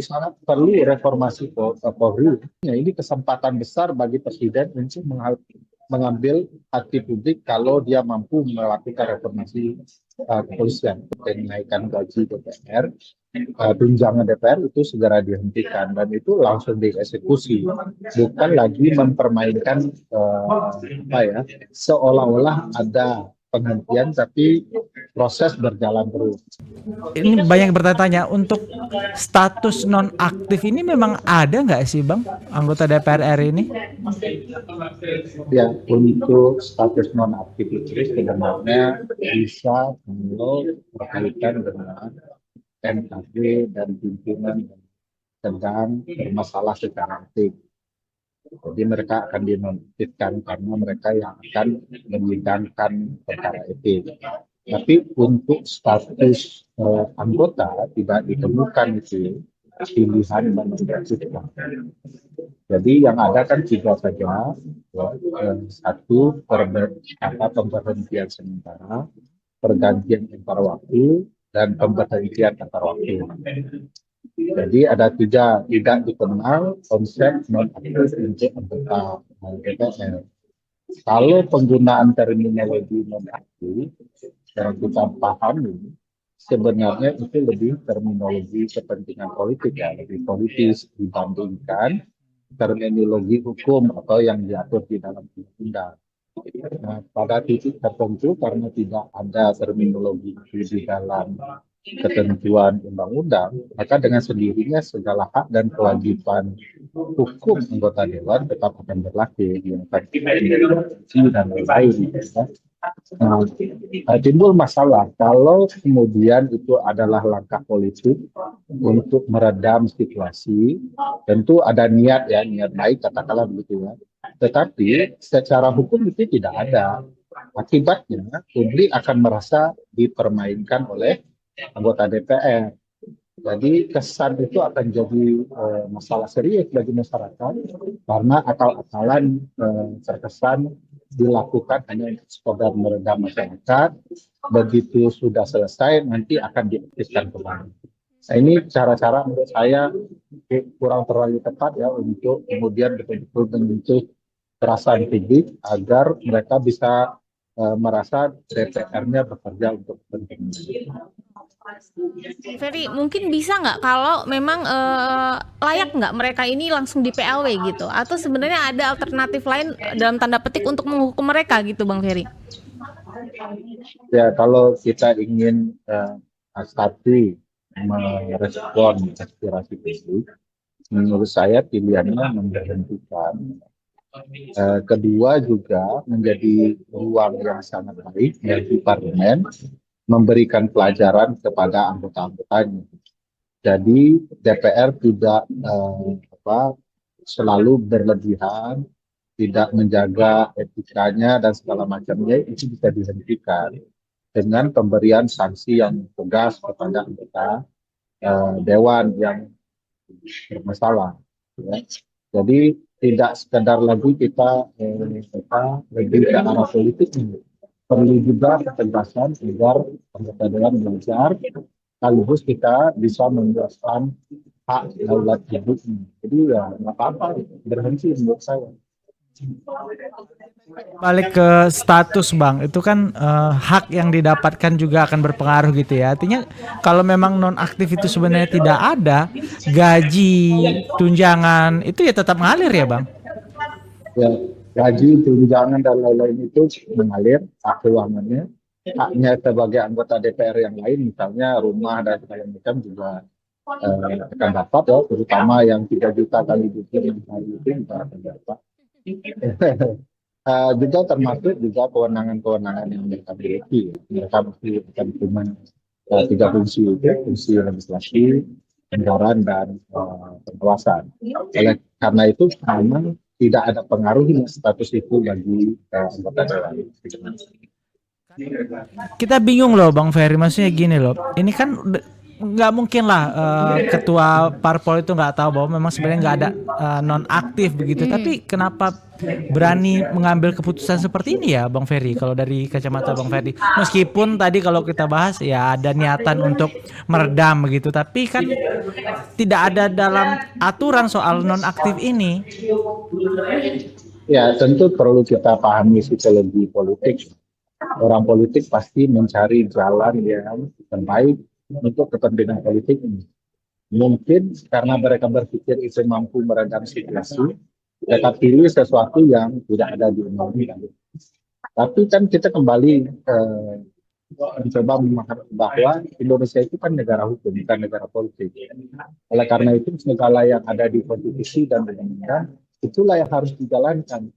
sangat perlu reformasi Polri. Ya, ini kesempatan besar bagi Presiden untuk mengambil hati publik kalau dia mampu melakukan reformasi kepolisian, menaikkan gaji DPR, tunjangan DPR itu segera dihentikan dan itu langsung dieksekusi, bukan lagi mempermainkan seolah-olah ada penghentian tapi proses berjalan terus. Ini banyak bertanya-tanya, untuk status nonaktif ini memang ada nggak sih Bang, anggota DPR RI ini? Ya, untuk status nonaktif itu sebenarnya bisa kalau berkaitan dengan MKG dan pimpinan yang sedang bermasalah secara etik. Jadi mereka akan dinonaktifkan karena mereka yang akan menyidangkan perkara etik. Tapi untuk status anggota tidak ditemukan itu pilihan menonaktifkan. Jadi yang ada kan tiga saja, satu pemberhentian sementara, pergantian antar waktu, dan pemberhentian antar waktu. Jadi ada tiga, tidak dikenal konsep nonaktif untuk anggota DPR. Kalau penggunaan terminologi nonaktif yang kita pahami, sebenarnya itu lebih terminologi kepentingan politik ya, lebih politis dibandingkan terminologi hukum atau yang diatur di dalam undang-undang. Nah, pada titik tertentu karena tidak ada terminologi di dalam ketentuan undang-undang, maka dengan sendirinya segala hak dan kewajiban hukum anggota dewan tetap akan berlaku, yang dan lain-lain. Timbul masalah kalau kemudian itu adalah langkah politik untuk meredam situasi. Tentu ada niat baik katakanlah begitu ya. Tetapi secara hukum itu tidak ada. Akibatnya publik akan merasa dipermainkan oleh anggota DPR. Jadi kesan itu akan jadi masalah serius bagi masyarakat karena akal-akalan terkesan dilakukan hanya untuk sekedar meredam masyarakat. Begitu sudah selesai nanti akan diaktifkan kembali. Nah, ini cara-cara menurut saya kurang terlalu tepat ya untuk kemudian betul-betul menyentuh perasaan publik agar mereka bisa merasa DPR-nya bekerja untuk kepentingan. Ferry, mungkin bisa nggak kalau memang layak nggak mereka ini langsung di PLW gitu? Atau sebenarnya ada alternatif lain dalam tanda petik untuk menghukum mereka gitu Bang Ferry? Ya, kalau kita ingin satu merespon aspirasi publik, menurut saya pilihannya memberhentikan. Kedua juga menjadi ruang yang sangat baik bagi parlemen memberikan pelajaran kepada anggota-anggotanya. Jadi DPR tidak selalu berlebihan, tidak menjaga etikanya dan segala macamnya, itu bisa dihentikan dengan pemberian sanksi yang tegas kepada anggota dewan yang bermasalah. Ya. Jadi tidak sekedar lagi kita lebih ke arah politik ini. Perlu juga ketegasan agar anggota dewan belajar, sekaligus kita bisa memuaskan hak daulat hidup ini. Jadi ya nggak apa-apa, berhenti menurut saya. Balik ke status Bang, itu kan hak yang didapatkan juga akan berpengaruh gitu ya. Artinya kalau memang nonaktif itu sebenarnya tidak ada, gaji, tunjangan itu ya tetap ngalir ya Bang? Ya, gaji, tunjangan dan lain-lain itu mengalir, hak keuangannya. Haknya sebagai anggota DPR yang lain, misalnya rumah dan segala macam juga akan dapat ya, terutama yang 3 juta kali yang hari itu juga akan dapat. Juga termasuk juga kewenangan-kewenangan yang mereka miliki. Mereka mesti akan cuma 3 fungsi itu, fungsi legislasi, anggaran dan pengawasan. Oleh karena itu memang tidak ada pengaruhnya status itu bagi anggota dewan. Kita bingung loh Bang Ferry, maksudnya gini loh, ini kan nggak mungkin lah ketua parpol itu nggak tahu bahwa memang sebenarnya nggak ada non-aktif begitu. Tapi kenapa berani mengambil keputusan seperti ini ya, Bang Ferry? Kalau dari kacamata Bang Ferry, meskipun tadi kalau kita bahas ya ada niatan untuk meredam begitu, tapi kan tidak ada dalam aturan soal non-aktif ini. Ya, tentu perlu kita pahami psikologi politik. Orang politik pasti mencari jalan yang terbaik untuk kepentingan politik ini. Mungkin karena mereka berpikir itu mampu meredam situasi, mereka pilih sesuatu yang tidak ada di undang-undang. Tapi kan kita kembali mencoba memahami bahwa Indonesia itu kan negara hukum, bukan negara politik. Oleh karena itu segala yang ada di konstitusi dan undang-undang itulah yang harus dijalankan.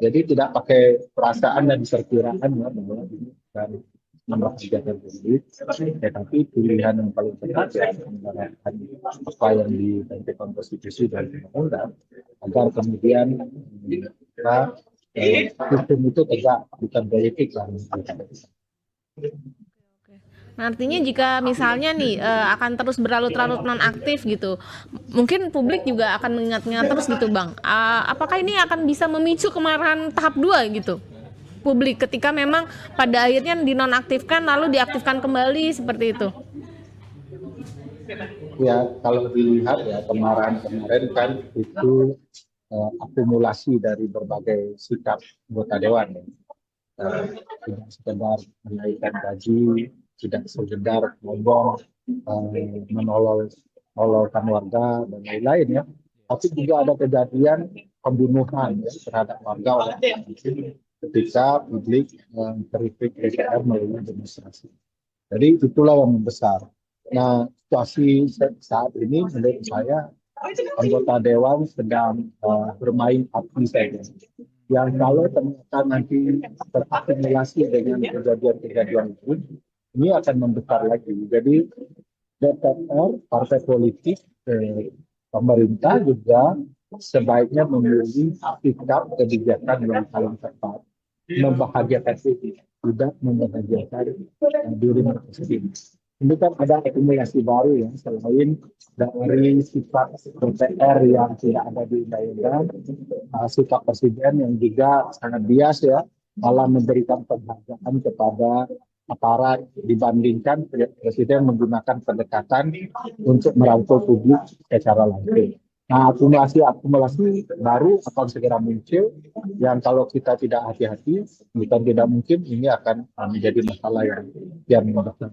Jadi tidak pakai perasaan dan perkiraan ya bahwa ini akan menambah kegiatan publik, tetapi pilihan yang paling tepat ya menerapkan apa yang ditentukan konstitusi dan undang-undang agar kemudian kita hukum itu tegak, bukan politik lah. Nah, artinya jika misalnya nih akan terus berlarut-larut nonaktif gitu, mungkin publik juga akan mengingat-ingat terus gitu Bang. Apakah ini akan bisa memicu kemarahan tahap 2 gitu? Publik ketika memang pada akhirnya dinonaktifkan lalu diaktifkan kembali seperti itu. Ya, kalau dilihat ya kemarin kan itu akumulasi dari berbagai sikap anggota dewan ya. Tidak sekedar menaikkan gaji, tidak sekedar ngomong, menololkan warga dan lain-lain ya. Tapi juga ada kejadian pembunuhan ya, terhadap warga oleh ketika publik mengkritik DPR melalui demonstrasi. Jadi itulah yang membesar. Nah, situasi saat ini menurut saya anggota dewan sedang bermain api saja. Yang kalau ternyata nanti terakumulasi dengan kejadian-kejadian itu, ini akan membesar lagi. Jadi DPR, partai politik, pemerintah juga sebaiknya memilih sikap kebijakan yang paling tepat, membahagiakan publik, tidak membahagiakan diri mereka sendiri. Ini kan ada akumulasi baru ya, selain dari sifat DPR yang tidak ada di undang-undang, sikap presiden yang juga sangat bias ya, malah memberikan penghargaan kepada aparat dibandingkan presiden menggunakan pendekatan untuk merangkul publik secara langsung. Nah, akumulasi baru akan segera muncul yang kalau kita tidak hati-hati, bukan tidak mungkin ini akan menjadi masalah yang membesar.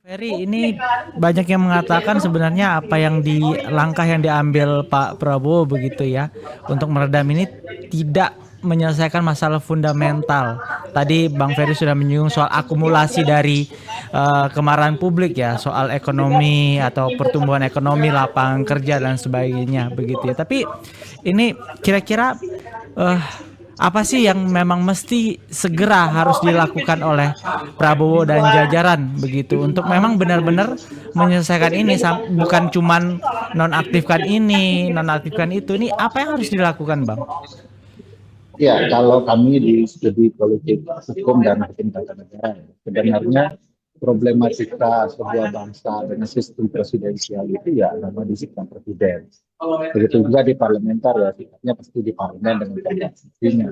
Ferry, ini banyak yang mengatakan sebenarnya apa yang langkah yang diambil Pak Prabowo begitu ya untuk meredam ini tidak menyelesaikan masalah fundamental. Tadi Bang Ferry sudah menyinggung soal akumulasi dari kemarahan publik ya, soal ekonomi atau pertumbuhan ekonomi, lapangan kerja dan sebagainya begitu ya. Tapi ini kira-kira apa sih yang memang mesti segera harus dilakukan oleh Prabowo dan jajaran begitu untuk memang benar-benar menyelesaikan ini, bukan cuman nonaktifkan ini, nonaktifkan itu. Ini apa yang harus dilakukan, Bang? Ya, kalau kami di studi politik hukum dan hukum tata negara, sebenarnya problematika sebuah bangsa dengan sistem presidensial itu ya nama di sikap presiden. Begitu juga di parlementer ya, sikapnya pasti di parlemen dengan konstitusinya.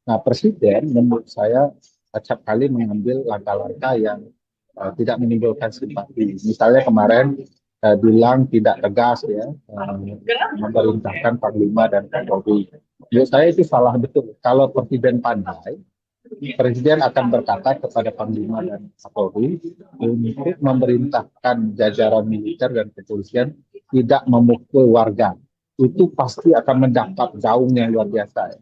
Nah, presiden menurut saya acap kali mengambil langkah-langkah yang tidak menimbulkan simpati. Misalnya kemarin bilang tidak tegas ya, memerintahkan Panglima dan Kapolri. Menurut saya itu salah betul. Kalau presiden pandai, presiden akan berkata kepada Panglima dan Kapolri untuk memerintahkan jajaran militer dan kepolisian tidak memukul warga. Itu pasti akan mendapat gaung yang luar biasa.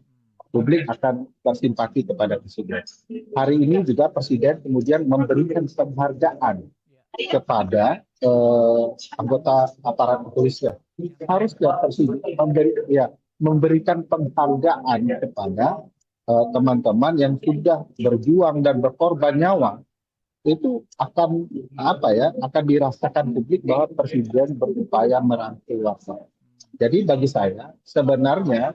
Publik akan bersimpati kepada presiden. Hari ini juga presiden kemudian memberikan penghargaan kepada anggota aparat kepolisian. Harusnya presiden memberikan penghargaan kepada teman-teman yang sudah berjuang dan berkorban nyawa. Itu akan akan dirasakan publik bahwa presiden berupaya merangkul warga. Jadi bagi saya sebenarnya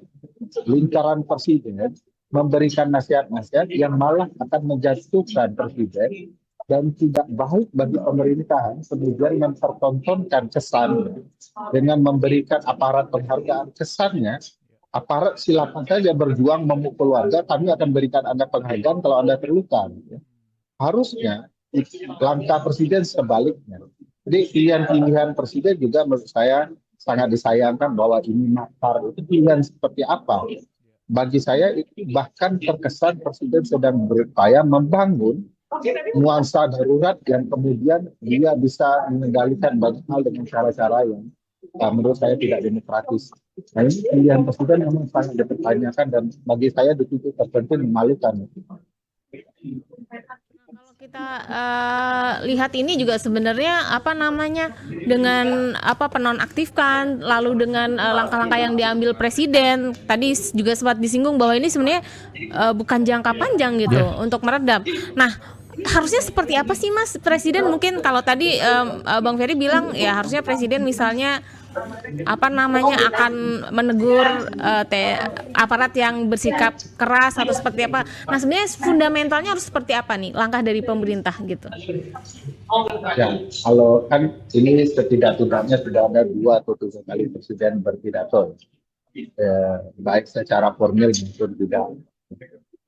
lingkaran presiden memberikan nasihat-nasihat yang malah akan menjatuhkan presiden dan tidak baik bagi pemerintahan kemudian mempertontonkan kesannya dengan memberikan aparat penghargaan. Kesannya aparat silakan saja berjuang memukul warga, kami akan berikan Anda penghargaan kalau Anda terluka. Harusnya langkah presiden sebaliknya. Jadi pilihan-pilihan presiden juga menurut saya sangat disayangkan, bahwa ini makar. Itu pilihan seperti apa? Bagi saya itu bahkan terkesan presiden sedang berupaya membangun nuansa darurat yang kemudian dia bisa mengendalikan banyak hal dengan cara-cara yang menurut saya tidak demokratis. Nah, ini pilihan presiden memang sangat dipertanyakan dan bagi saya di titik tertentu memalukan. Kalau kita lihat ini juga sebenarnya apa namanya, dengan apa penonaktifkan, lalu dengan langkah-langkah yang diambil presiden tadi juga sempat disinggung bahwa ini sebenarnya bukan jangka panjang gitu untuk meredam. Nah, harusnya seperti apa sih Mas presiden? Mungkin kalau tadi Bang Ferry bilang ya harusnya presiden misalnya apa namanya akan menegur aparat yang bersikap keras atau seperti apa. Nah, sebenarnya fundamentalnya harus seperti apa nih langkah dari pemerintah gitu? Ya, kalau kan ini setidak-tidaknya sudah ada 2 atau 3 kali presiden berpidato, baik secara formil maupun tidak.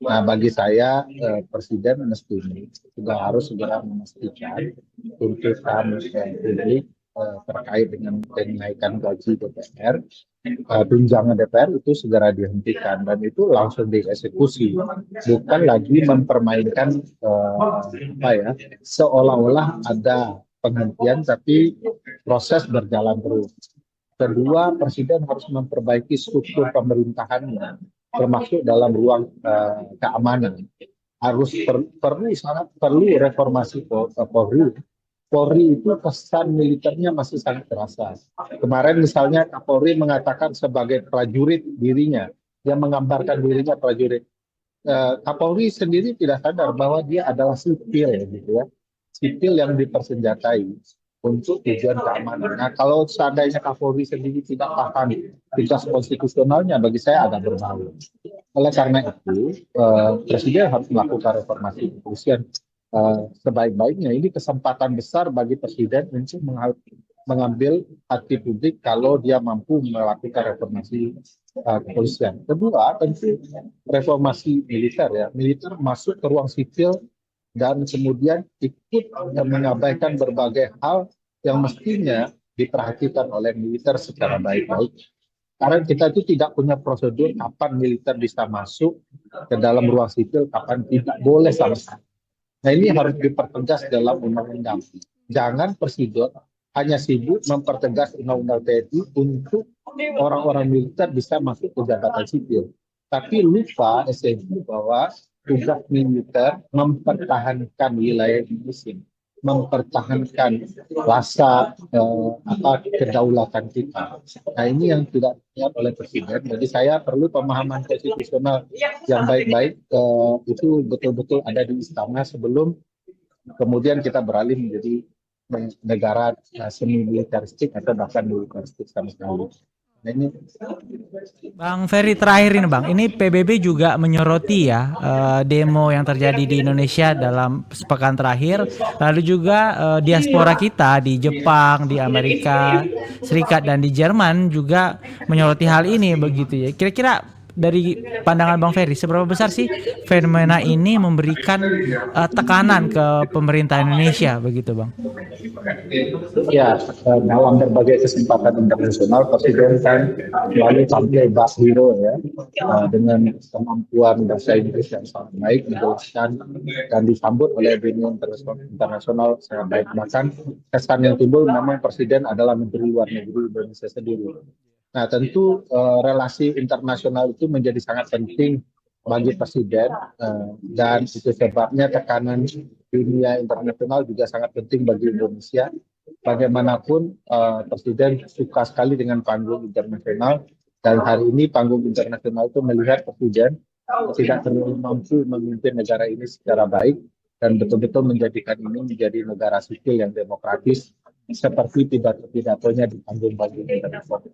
Nah, bagi saya presiden mestinya juga harus segera memastikan tuntutan publik terkait dengan kenaikan gaji DPR, tunjangan DPR itu segera dihentikan dan itu langsung dieksekusi, bukan lagi mempermainkan seolah-olah ada penghentian tapi proses berjalan terus. Kedua, presiden harus memperbaiki struktur pemerintahannya, termasuk dalam ruang keamanan. Harus sangat perlu reformasi Polri. Polri itu kesan militernya masih sangat terasa. Kemarin misalnya Kapolri mengatakan sebagai prajurit dirinya, yang menggambarkan dirinya prajurit. Kapolri sendiri tidak sadar bahwa dia adalah sipil, gitu ya, sipil yang dipersenjatai untuk tujuan keamanan. Nah, kalau seandainya Kapolri sendiri tidak paham tugas konstitusionalnya, bagi saya agak berbahaya. Oleh karena itu, Presiden harus melakukan reformasi kepolisian sebaik-baiknya. Ini kesempatan besar bagi Presiden untuk mengambil hati publik kalau dia mampu melakukan reformasi kepolisian. Kedua, tentu reformasi militer ya. Militer masuk ke ruang sipil dan kemudian ikut mengabaikan berbagai hal yang mestinya diperhatikan oleh militer secara baik-baik. Karena kita itu tidak punya prosedur kapan militer bisa masuk ke dalam ruang sipil, kapan tidak boleh sama sekali. Nah, ini harus dipertegas dalam undang-undang. Jangan presiden hanya sibuk mempertegas undang-undang TNI untuk orang-orang militer bisa masuk ke jabatan sipil. Tapi lupa esensi bahwa tugas militer mempertahankan wilayah Indonesia, mempertahankan rasa kedaulatan kita. Nah, ini yang tidak dilihat oleh presiden. Jadi saya perlu pemahaman konstitusional yang baik-baik, itu betul-betul ada di istana sebelum kemudian kita beralih menjadi negara semi militeristik atau bahkan militeristik sama sekali. Nah, ini Bang Ferry terakhir ini Bang, ini PBB juga menyoroti ya demo yang terjadi di Indonesia dalam sepekan terakhir, lalu juga diaspora kita di Jepang, di Amerika Serikat dan di Jerman juga menyoroti hal ini begitu ya. Kira-kira dari pandangan Bang Ferry, seberapa besar sih fenomena ini memberikan tekanan ke pemerintah Indonesia begitu Bang? ya, dalam berbagai kesempatan internasional Presiden kan selalu tampil hero ya, dengan kemampuan bahasa Inggris yang sangat baik menjelaskan dan disambut oleh dunia internasional sangat baik. Bahkan kesan yang timbul memang Presiden adalah Menteri Luar Negeri Indonesia sendiri. Nah, tentu relasi internasional itu menjadi sangat penting bagi Presiden, dan itu sebabnya tekanan dunia internasional juga sangat penting bagi Indonesia. Bagaimanapun Presiden suka sekali dengan panggung internasional, dan hari ini panggung internasional itu melihat Presiden tidak terlalu mampu memimpin negara ini secara baik dan betul-betul menjadikan ini menjadi negara sipil yang demokratis seperti pidato-pidatonya di panggung internasional.